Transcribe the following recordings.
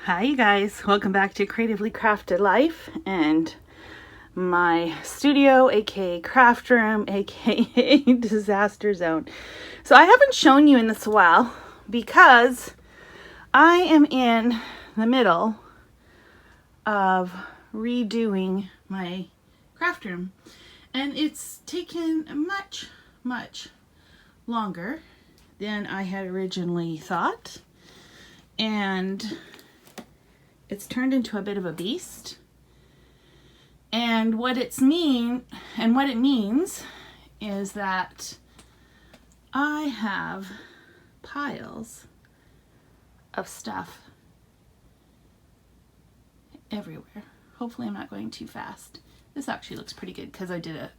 Hi you guys, welcome back to Creatively Crafted Life and my studio, aka craft room, aka disaster zone. So I haven't shown you in this a while because I am in the middle of redoing my craft room, and it's taken much longer than I had originally thought, and it's turned into a bit of a beast. And what it means is that I have piles of stuff everywhere. Hopefully I'm not going too fast. This actually looks pretty good because I did a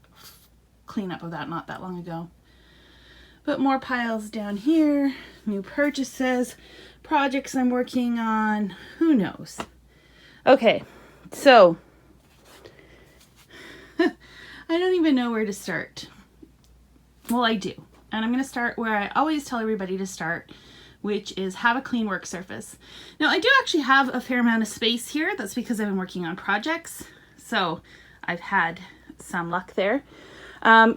cleanup of that not that long ago. But more piles down here, new purchases, projects I'm working on, who knows. Okay, so I don't even know where to start. Well, I do. And I'm going to start where I always tell everybody to start, which is have a clean work surface. Now, I do actually have a fair amount of space here. That's because I've been working on projects. So I've had some luck there.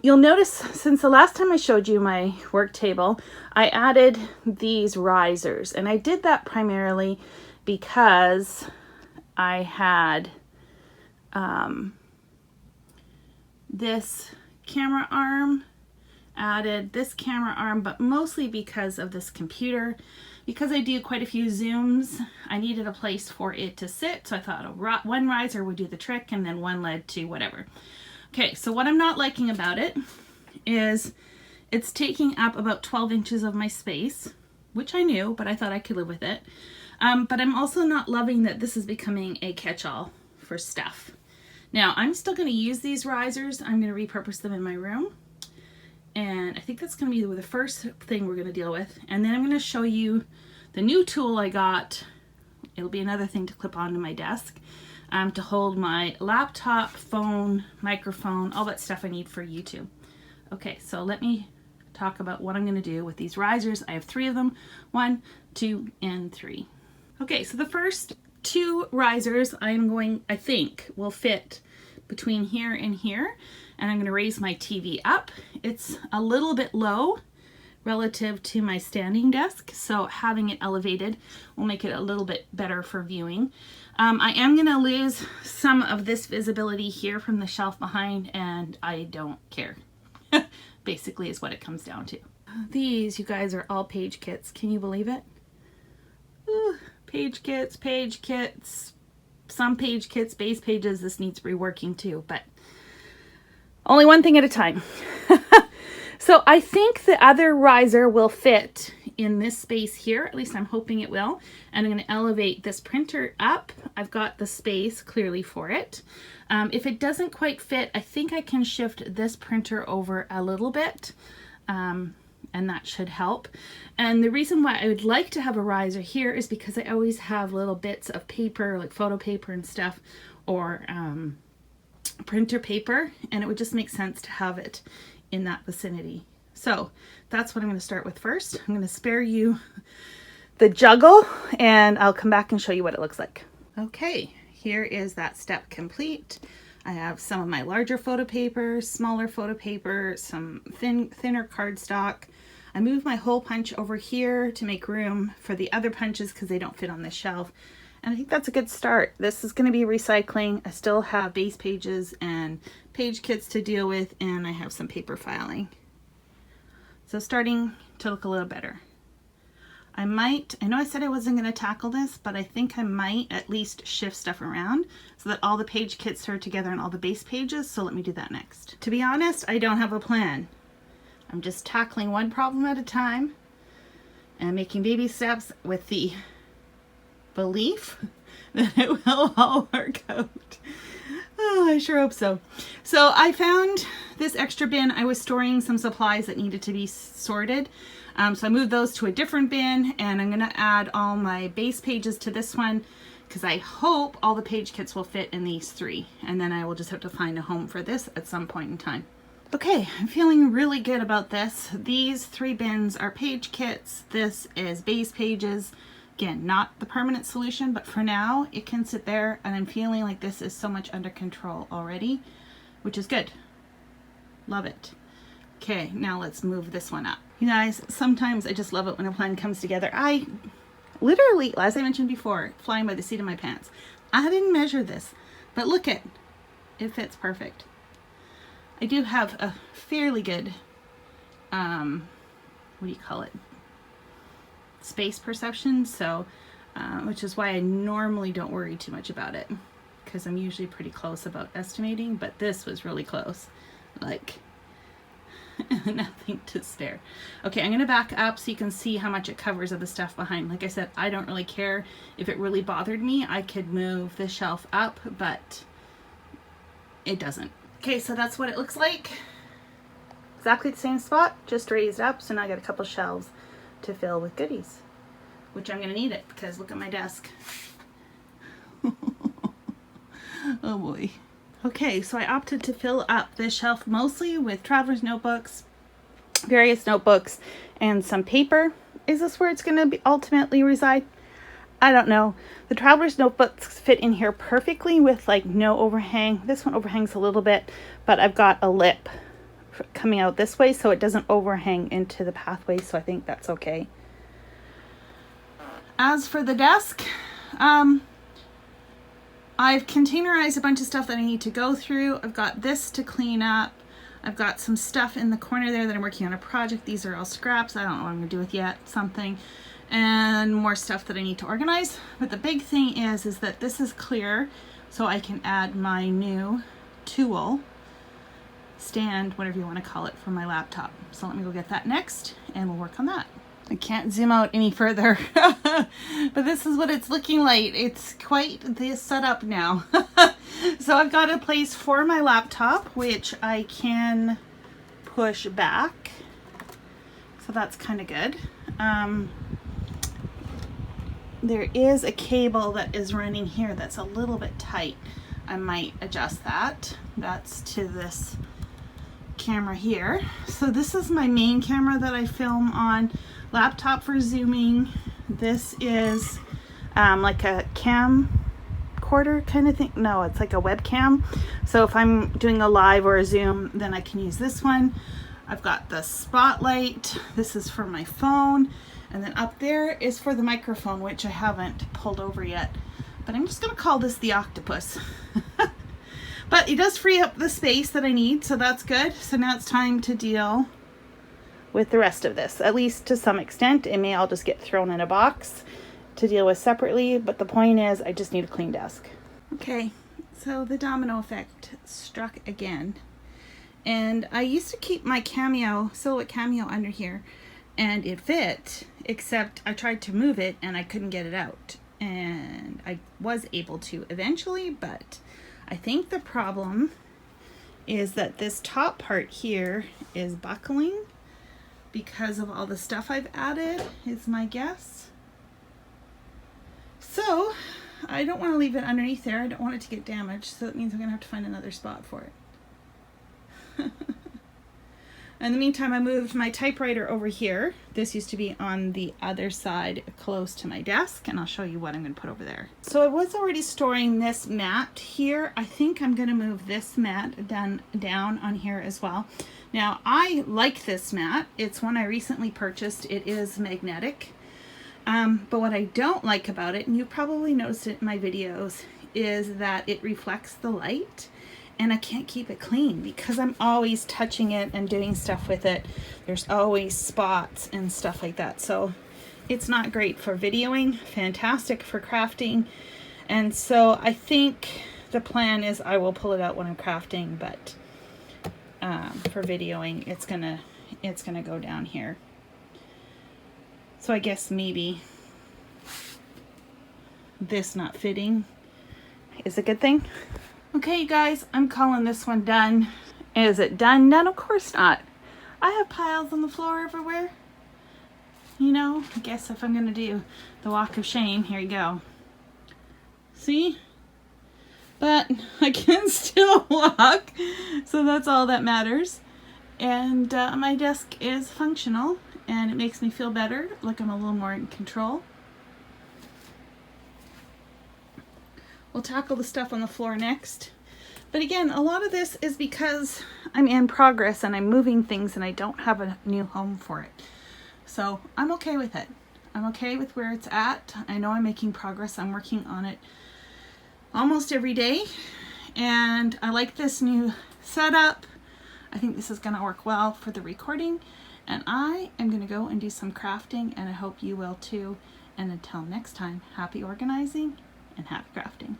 You'll notice since the last time I showed you my work table, I added these risers. And I did that primarily because I had this camera arm, added this camera arm, but mostly because of this computer. Because I do quite a few Zooms, I needed a place for it to sit. So I thought one riser would do the trick, and then one led to whatever. Okay, so what I'm not liking about it is it's taking up about 12 inches of my space, which I knew, but I thought I could live with it. But I'm also not loving that this is becoming a catch-all for stuff. Now, I'm still going to use these risers. I'm going to repurpose them in my room. And I think that's going to be the first thing we're going to deal with. And then I'm going to show you the new tool I got. It'll be another thing to clip onto my desk to hold my laptop, phone, microphone, all that stuff I need for YouTube. Okay, so let me talk about what I'm going to do with these risers. I have 3 of them. 1, 2, and 3. Okay, so the first 2 risers I think will fit between here and here, and I'm going to raise my TV up. It's a little bit low relative to my standing desk, so having it elevated will make it a little bit better for viewing. I am going to lose some of this visibility here from the shelf behind, and I don't care. Basically is what it comes down to. These, you guys, are all page kits. Can you believe it? Ooh, page kits, some page kits, base pages. This needs reworking too, but only one thing at a time. So I think the other riser will fit in this space here. At least I'm hoping it will. And I'm going to elevate this printer up. I've got the space clearly for it. If it doesn't quite fit, I think I can shift this printer over a little bit. And that should help. And the reason why I would like to have a riser here is because I always have little bits of paper, like photo paper and stuff, or printer paper, and it would just make sense to have it in that vicinity. So that's what I'm going to start with first. I'm going to spare you the juggle, and I'll come back and show you what it looks like. Okay, here is that step complete. I have some of my larger photo paper, smaller photo paper, some thinner cardstock. I moved my hole punch over here to make room for the other punches because they don't fit on this shelf. And I think that's a good start. This is going to be recycling. I still have base pages and page kits to deal with, and I have some paper filing. So starting to look a little better. I know I said I wasn't going to tackle this, but I think I might at least shift stuff around so that all the page kits are together and all the base pages. So let me do that next. To be honest, I don't have a plan. I'm just tackling one problem at a time and making baby steps with the belief that it will all work out. Oh, I sure hope so. So I found this extra bin. I was storing some supplies that needed to be sorted. So I moved those to a different bin, and I'm going to add all my base pages to this one because I hope all the page kits will fit in these 3. And then I will just have to find a home for this at some point in time. Okay, I'm feeling really good about this. These 3 bins are page kits. This is base pages. Again, not the permanent solution, but for now it can sit there, and I'm feeling like this is so much under control already, which is good. Love it. Okay, now let's move this one up. You guys, sometimes I just love it when a plan comes together. I literally, as I mentioned before, flying by the seat of my pants. I didn't measure this, but look it fits perfect. I do have a fairly good, what do you call it? Space perception, so, which is why I normally don't worry too much about it, because I'm usually pretty close about estimating, but this was really close. Like, nothing to spare. Okay, I'm going to back up so you can see how much it covers of the stuff behind. Like I said, I don't really care. If it really bothered me, I could move the shelf up, but it doesn't. Okay, so that's what it looks like. Exactly the same spot, just raised up. So now I got a couple shelves to fill with goodies, which I'm going to need it because look at my desk. Oh boy. Okay, so I opted to fill up this shelf mostly with traveler's notebooks, various notebooks, and some paper. Is this where it's going to be ultimately reside? I don't know. The traveler's notebooks fit in here perfectly with like no overhang. This one overhangs a little bit, but I've got a lip coming out this way so it doesn't overhang into the pathway, so I think that's okay. As for the desk, I've containerized a bunch of stuff that I need to go through. I've got this to clean up. I've got some stuff in the corner there that I'm working on a project. These are all scraps. I don't know what I'm going to do with yet. Something. And more stuff that I need to organize. But the big thing is that this is clear, so I can add my new tool stand, whatever you want to call it, for my laptop. So let me go get that next, and we'll work on that. I can't zoom out any further, but this is what it's looking like. It's quite the setup now. So I've got a place for my laptop, which I can push back. So that's kind of good. There is a cable that is running here that's a little bit tight. I might adjust that. That's to this camera here. So this is my main camera that I film on. Laptop for zooming. This is like a camcorder kind of thing. No, it's like a webcam. So if I'm doing a live or a Zoom, then I can use this one. I've got the spotlight. This is for my phone. And then up there is for the microphone, which I haven't pulled over yet. But I'm just going to call this the octopus. But it does free up the space that I need, so that's good. So now it's time to deal with the rest of this, at least to some extent. It may all just get thrown in a box to deal with separately, but the point is I just need a clean desk. Okay, so the domino effect struck again. And I used to keep my silhouette cameo under here, and it fit, except I tried to move it and I couldn't get it out. And I was able to eventually, but I think the problem is that this top part here is buckling because of all the stuff I've added, is my guess. So I don't want to leave it underneath there. I don't want it to get damaged, so that means I'm going to have to find another spot for it. In the meantime, I moved my typewriter over here. This used to be on the other side close to my desk, and I'll show you what I'm going to put over there. So I was already storing this mat here. I think I'm going to move this mat down on here as well. Now, I like this mat. It's one I recently purchased. It is magnetic. But what I don't like about it, and you probably noticed it in my videos, is that it reflects the light. And I can't keep it clean because I'm always touching it and doing stuff with it. There's always spots and stuff like that. So it's not great for videoing, fantastic for crafting. And so I think the plan is I will pull it out when I'm crafting, but for videoing, it's gonna go down here. So I guess maybe this not fitting is a good thing. Okay, you guys, I'm calling this one done. Is it done? Of course not. I have piles on the floor everywhere. You know, I guess if I'm going to do the walk of shame, here you go. See? But I can still walk, so that's all that matters. And my desk is functional, and it makes me feel better, like I'm a little more in control. We'll tackle the stuff on the floor next. But again, a lot of this is because I'm in progress and I'm moving things and I don't have a new home for it. So I'm okay with it. I'm okay with where it's at. I know I'm making progress. I'm working on it almost every day. And I like this new setup. I think this is going to work well for the recording. And I am going to go and do some crafting, and I hope you will too. And until next time, happy organizing and happy crafting.